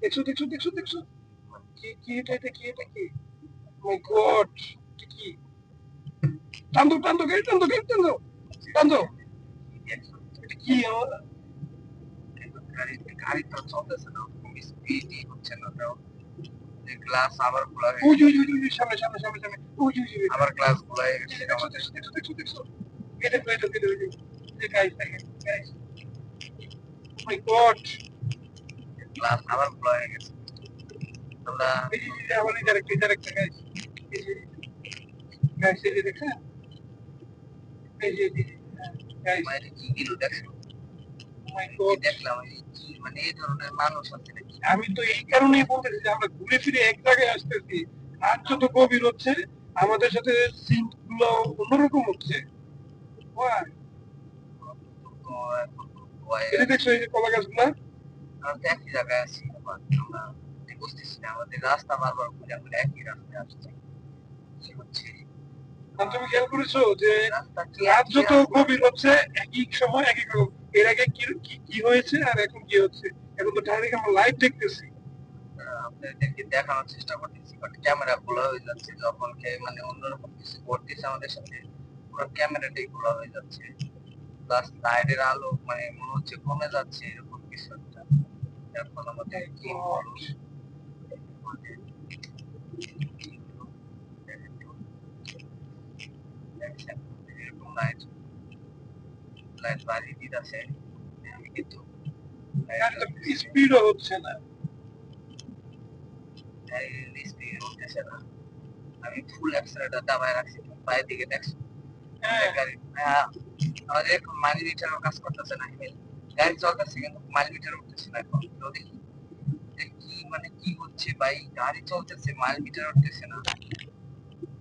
দেখছো দেখছো দেখছো দেখছো কি কি এটা কি এটা কি মাই গড কি কি টান্দো টান্দো গাড়ি টান্দো গাড়ি টান্দো টান্দো এটা কি গাড়ি তো চলতেছে না, স্পিডই হচ্ছে না, তাও গ্লাস আবার খোলা হয়ে ওই গেছে, ওই সামনে সামনে সামনে সামনে ওই আবার গ্লাস খোলা হয়ে গেছে দেখছো আমাদের। দেখছো দেখছো দেখছো দেখছো এটা এটা এটা এটা গাইস দেখেন গাইস মাই গড গ্লাস আবার খোলা হয়ে গেছে। আমরা এই যে আমার এটা গাইস এই যে গাইস এই যে দেখছেন এই যে গাইস মানে কি গেল দেখছো, মাই কি গড দেখলাম, এই কি মানে এই ধরনের মানুষ আছে নাকি? আমি তো এই কারণেই বলতেছি যে আমরা ঘুরে ফিরে এক জায়গায় আসতেছি রাত যত গভীর হচ্ছে আমাদের সাথে সিন গুলো অন্যরকম হচ্ছে Why? তো এখন তো ভয় এই যে আছে, দেখছো এই যে কলা গাছগুলা আমরা তো একই জায়গায় আছি, আবার আমরা বুঝতেছি না, আমাদের রাস্তা বারবার ঘুরে আমরা একই রাস্তায় আসছি, কি হচ্ছে? আর তুমি খেয়াল করেছো যে রাস্তা কি রাত একই যত রাস্তা? গভীর হচ্ছে একই সময় একই রকম এর আগে কি কি কি হয়েছে আর এখন কি হচ্ছে এখন তো ডাইরেক্ট আমরা লাইভ দেখতেছি আপনাদেরকে দেখানোর চেষ্টা করতেছি, বাট ক্যামেরা খোলা হয়ে যাচ্ছে যখন মানে অন্যরকম কিছু করতেছে আমাদের সাথে, পুরো ক্যামেরাটাই খোলা হয়ে যাচ্ছে, প্লাস লাইটের আলো মানে মনে হচ্ছে কমে যাচ্ছে, এরকম কিছু একটা। এখন আমাদের কি বলো, আমাদের কি হলো? দেখেন তো, দেখছেন এরকম লাইট লাইট বাড়িয়ে দিতেছে, আমি কিন্তু গাড়িটা স্পিডও হচ্ছে না স্পিড উঠতেছে না, আমি ফুল অ্যাক্সেলেরেটর দাবায় রাখছি, বাইরের দিকে দেখছো হ্যাঁ গাড়ি, আমাদের এখন মাইল মিটারও কাজ করতেছে না, গাড়ি চলতেছে কিন্তু মাইল মিটার উঠতেছে না, এখন তো দেখি যে কি মানে কি হচ্ছে ভাই, গাড়ি চলতেছে মাইল মিটার উঠতেছে না,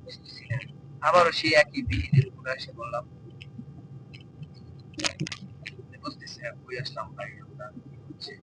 বুঝতেছি না। আবারও সেই একই বিহিনের উপরে এসে বললাম, বুঝতেছি না কই আসলাম ভাই আমরা, কি হচ্ছে?